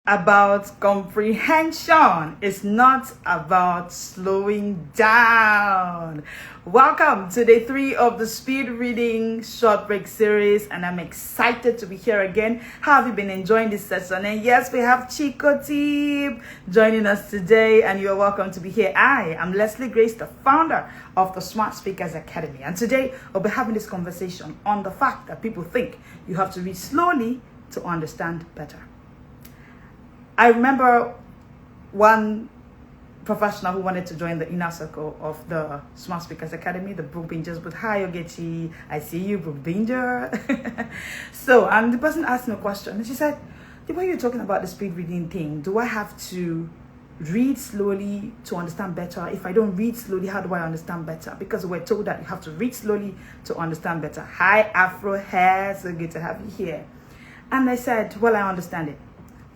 about comprehension. It's not about slowing down. Welcome to day 3 of the speed reading short break series, and I'm excited to be here again. How have you been enjoying this session? And yes, we have Chico Team joining us today, and you're welcome to be here. I am Leslie Grace, the founder of the Smart Speakers Academy, and today we'll be having this conversation on the fact that people think you have to read slowly to understand better. I remember one professional who wanted to join the inner circle of the Smart Speakers Academy, the Brook Bingers, but hi Ogechi, I see you, Brook Binger. And the person asked me a question, and she said, the way you're talking about the speed reading thing, do I have to read slowly to understand better? If I don't read slowly, how do I understand better? Because we're told that you have to read slowly to understand better. Hi Afro Hair, so good to have you here. And I said, well, I understand it.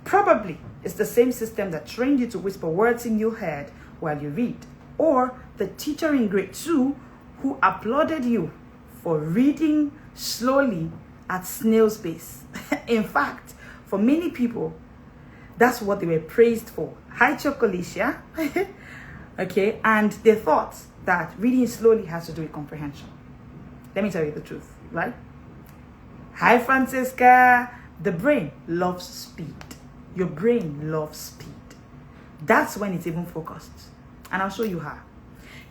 Probably it's the same system that trained you to whisper words in your head while you read, or the teacher in grade 2 who applauded you for reading slowly at snail's pace. In fact, for many people, that's what they were praised for. Hi Chocolatia. Okay, and they thought that reading slowly has to do with comprehension. Let me tell you the truth, right? Hi Francisca. The brain loves speed. Your brain loves speed. That's when it's even focused. And I'll show you how.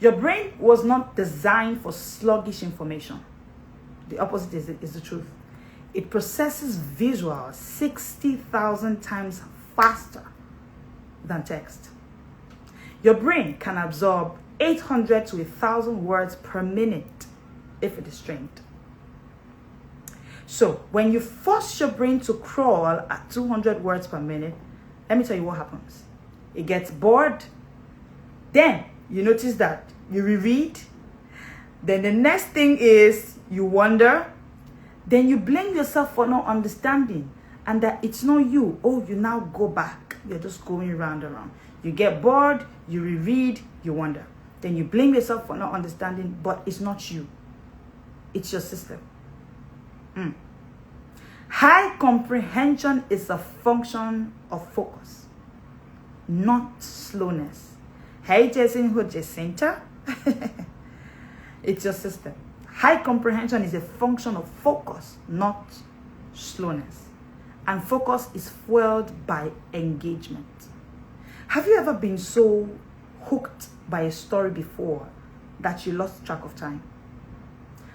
Your brain was not designed for sluggish information. The opposite is the truth. It processes visuals 60,000 times faster than text. Your brain can absorb 800 to 1,000 words per minute if it is trained. So when you force your brain to crawl at 200 words per minute, let me tell you what happens. It gets bored. Then you notice that you reread. Then the next thing is you wonder. Then you blame yourself for not understanding and that it's not you. Oh, you now go back. You're just going round and round. You get bored, you reread, you wonder. Then you blame yourself for not understanding, but it's not you. It's your system. High comprehension is a function of focus, not slowness. Hey, Jason, who Jacinta? It's your system. High comprehension is a function of focus, not slowness. And focus is fueled by engagement. Have you ever been so hooked by a story before that you lost track of time?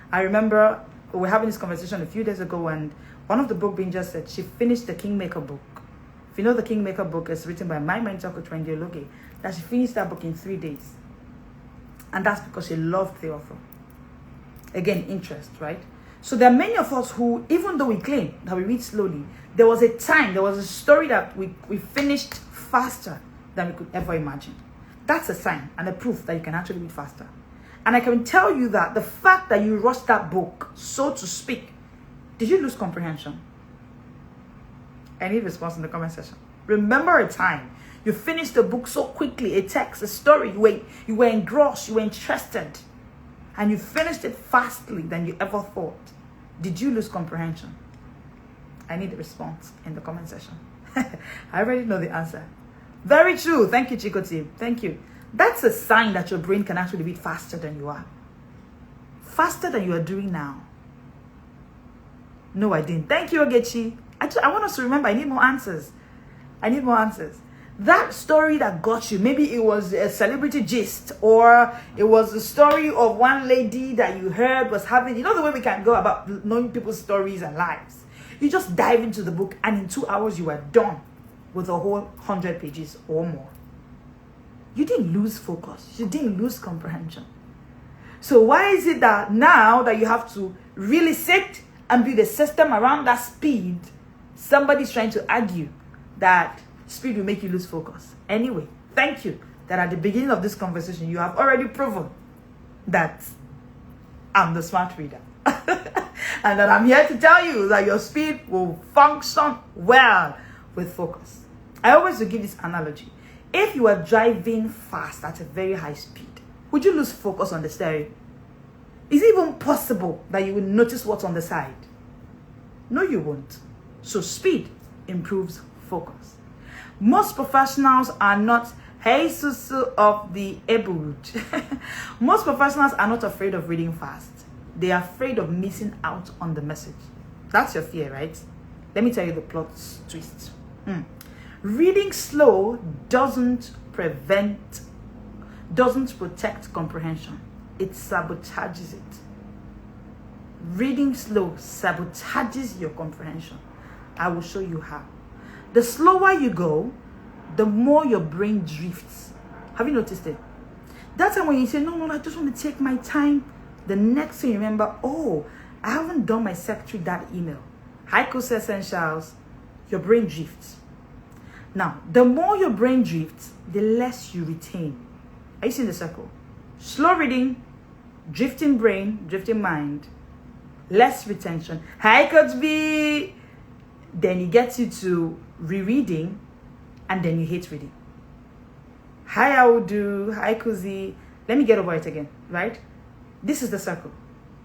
I remember we were having this conversation a few days ago, and one of the book bingers said she finished the Kingmaker book. If you know the Kingmaker book, is written by my mentor, Coach Wendy Ologe, that she finished that book in 3 days. And that's because she loved the author. Again, interest, right? So there are many of us who, even though we claim that we read slowly, there was a time, there was a story that we finished faster than we could ever imagine. That's a sign and a proof that you can actually read faster. And I can tell you that the fact that you rushed that book, so to speak, did you lose comprehension? I need a response in the comment section. Remember a time you finished the book so quickly, a text, a story, you were engrossed, you were interested, and you finished it fastly than you ever thought. Did you lose comprehension? I need a response in the comment section. I already know the answer. Very true. Thank you, Chico Team. Thank you. That's a sign that your brain can actually read faster than you are. Faster than you are doing now. No, I didn't. Thank you, Ogechi. I want us to remember, I need more answers. I need more answers. That story that got you, maybe it was a celebrity gist, or it was the story of one lady that you heard was having, you know the way we can go about knowing people's stories and lives. You just dive into the book, and in 2 hours you are done with a whole 100 pages or more. You didn't lose focus. You didn't lose comprehension. So why is it that now that you have to really sit and build a system around that speed, somebody's trying to argue that speed will make you lose focus? Anyway, thank you that at the beginning of this conversation, you have already proven that I'm the smart reader. And that I'm here to tell you that your speed will function well with focus. I always give this analogy. If you are driving fast at a very high speed, would you lose focus on the steering? Is it even possible that you will notice what's on the side? No, you won't. So speed improves focus. Most professionals are not hey susu of the Ebud. Most professionals are not afraid of reading fast. They are afraid of missing out on the message. That's your fear, right? Let me tell you the plot twist. Reading slow doesn't protect comprehension. It sabotages it. Reading slow sabotages your comprehension. I will show you how. The slower you go, the more your brain drifts. Have you noticed it? That's when you say, no, I just want to take my time. The next thing you remember, oh, I haven't done my secretary that email. Haiku essentials, your brain drifts. Now, the more your brain drifts, the less you retain. Are you seeing the circle? Slow reading, drifting brain, drifting mind, less retention. Hi, Coach B. Then it gets you to rereading, and then you hate reading. Hi, I will do. Hi, Kuzi. Let me get over it again, right? This is the circle.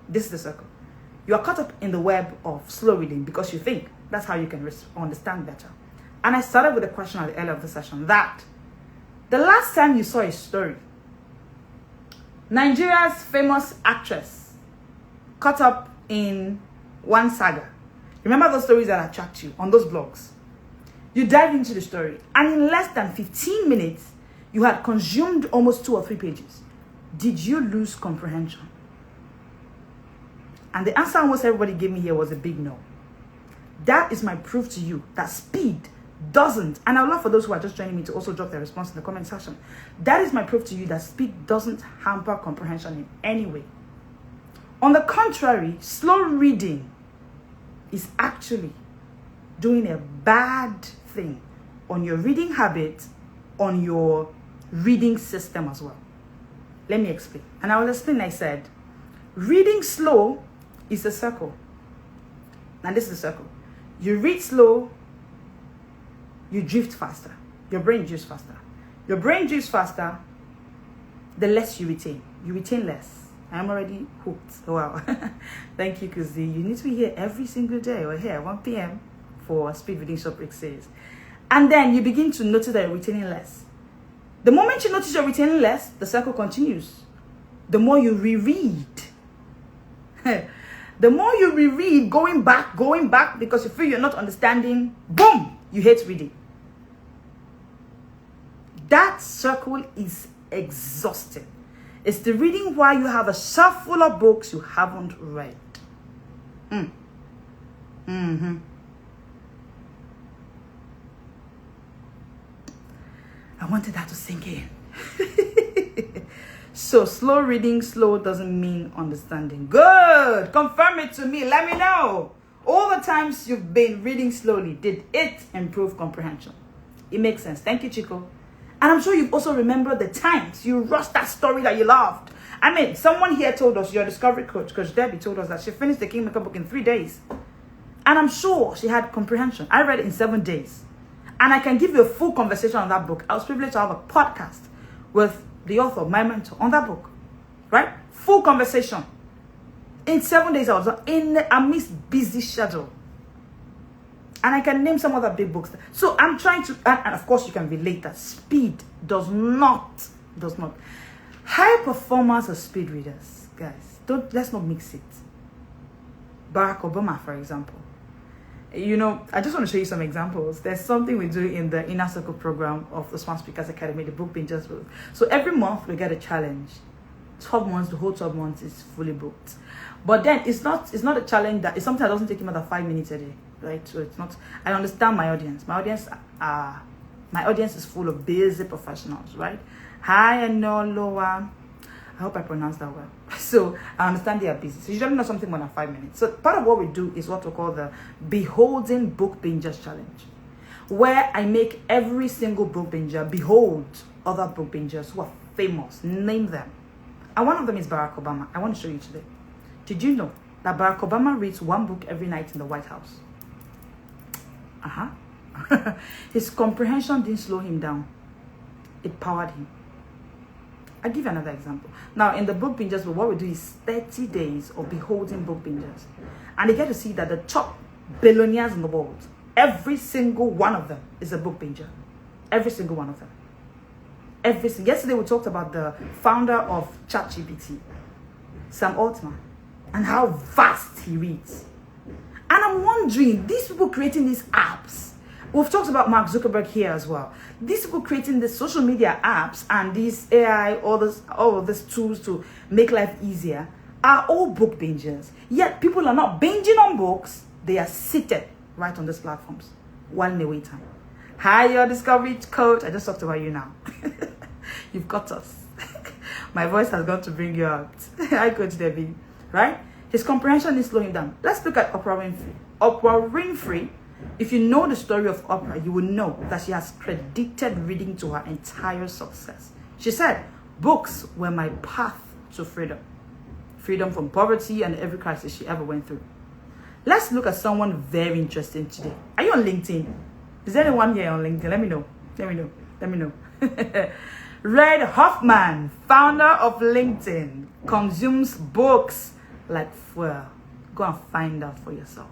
This is the circle. You are caught up in the web of slow reading because you think that's how you can understand better. And I started with a question at the end of the session that the last time you saw a story, Nigeria's famous actress caught up in one saga. Remember those stories that attract you on those blogs? You dive into the story, and in less than 15 minutes, you had consumed almost 2 or 3 pages. Did you lose comprehension? And the answer almost everybody gave me here was a big no. That is my proof to you that speed doesn't, and I would love for those who are just joining me to also drop their response in the comment section. That is my proof to you that speed doesn't hamper comprehension in any way. On the contrary, slow reading is actually doing a bad thing on your reading habit, on your reading system as well. Let me explain. And I will explain. I said, reading slow is a circle. And this is the circle. You read slow, you drift faster. Your brain drifts faster. Your brain drifts faster, the less you retain. You retain less. I'm already hooked. Wow. Thank you, Kuzi. You need to be here every single day. We're here at 1 p.m. for Speed Reading Short Break Series. And then you begin to notice that you're retaining less. The moment you notice you're retaining less, the circle continues. The more you reread. The more you reread, going back, because you feel you're not understanding, boom, you hate reading. That circle is exhausting. It's the reading while you have a shelf full of books you haven't read. I wanted that to sink in. So slow reading, slow doesn't mean understanding. Good. Confirm it to me. Let me know. All the times you've been reading slowly, did it improve comprehension? It makes sense. Thank you, Chico. And I'm sure you've also remembered the times you rushed that story that you loved. I mean, someone here told us, your discovery coach, Coach Debbie, told us that she finished the Kingmaker book in 3 days. And I'm sure she had comprehension. I read it in 7 days. And I can give you a full conversation on that book. I was privileged to have a podcast with the author, my mentor, on that book. Right? Full conversation. In 7 days, I was in amidst busy schedule. And I can name some other big books. So I'm trying to, and of course you can relate that speed does not. High performers are speed readers, guys. Let's not mix it. Barack Obama, for example. You know, I just want to show you some examples. There's something we do in the Inner Circle program of the Smart Speakers Academy, the book bingers book. So every month we get a challenge. 12 months, the whole 12 months is fully booked. But then it's not a challenge that, it's something that doesn't take more than 5 minutes a day. Right, so it's not. I understand my audience. My audience is full of busy professionals, right? Hi and no lower. I hope I pronounced that well. So I understand they are busy. So you don't know something more than 5 minutes. So part of what we do is what we call the Beholding Book Bingers Challenge, where I make every single book binger behold other book bingers who are famous. Name them. And one of them is Barack Obama. I want to show you today. Did you know that Barack Obama reads 1 book every night in the White House? His comprehension didn't slow him down. It powered him. I'll give you another example. Now, in the book bingers, what we do is 30 days of beholding book bingers. And you get to see that the top billionaires in the world, every single one of them is a book binger. Every single one of them. Yesterday we talked about the founder of ChatGPT, Sam Altman, and how vast he reads. And I'm wondering, these people creating these apps, we've talked about Mark Zuckerberg here as well. These people creating the social media apps and these AI, all these tools to make life easier, are all book bingers. Yet people are not binging on books. They are seated right on these platforms while in the wait time. Hi, your discovery coach. I just talked about you now. You've got us. My voice has got to bring you out. Hi, Coach Debbie. Right? His comprehension is slowing down. Let's look at Oprah Winfrey. Oprah Winfrey, if you know the story of Oprah, you will know that she has predicted reading to her entire success. She said, books were my path to freedom. Freedom from poverty and every crisis she ever went through. Let's look at someone very interesting today. Are you on LinkedIn? Is there anyone here on LinkedIn? Let me know. Reid Hoffman, founder of LinkedIn, consumes books like fuel. Go and find out for yourself.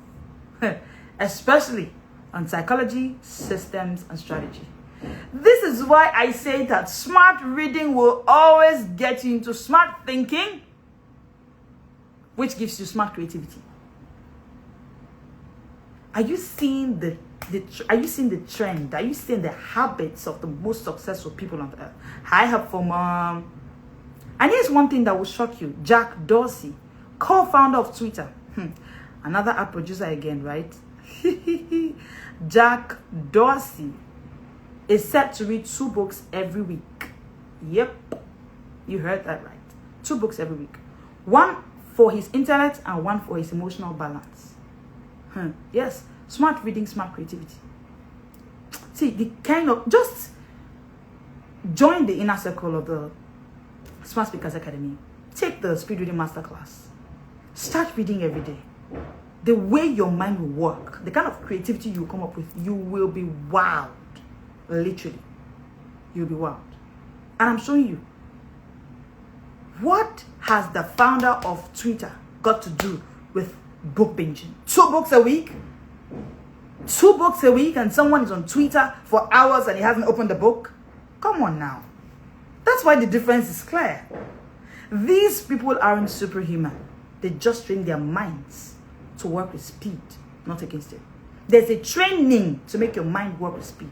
Especially on psychology, systems, and strategy. This is why I say that smart reading will always get you into smart thinking, which gives you smart creativity. Are you seeing the trend? Are you seeing the habits of the most successful people on earth? Hi, Helpful Mom. And here's one thing that will shock you. Jack Dorsey, co-founder of Twitter. Another app producer again, right? Jack Dorsey is set to read 2 books every week. Yep, you heard that right. 2 books every week. One for his intellect and one for his emotional balance. Yes, smart reading, smart creativity. See, the kind of, just join the inner circle of the Smart Speakers Academy. Take the speed reading masterclass. Start reading every day. The way your mind will work, the kind of creativity you come up with, you will be wowed. Literally. You'll be wowed. And I'm showing you. What has the founder of Twitter got to do with book binging? 2 books a week? 2 books a week, and someone is on Twitter for hours and he hasn't opened the book? Come on now. That's why the difference is clear. These people aren't superhuman. They just train their minds to work with speed, not against it. There's a training to make your mind work with speed.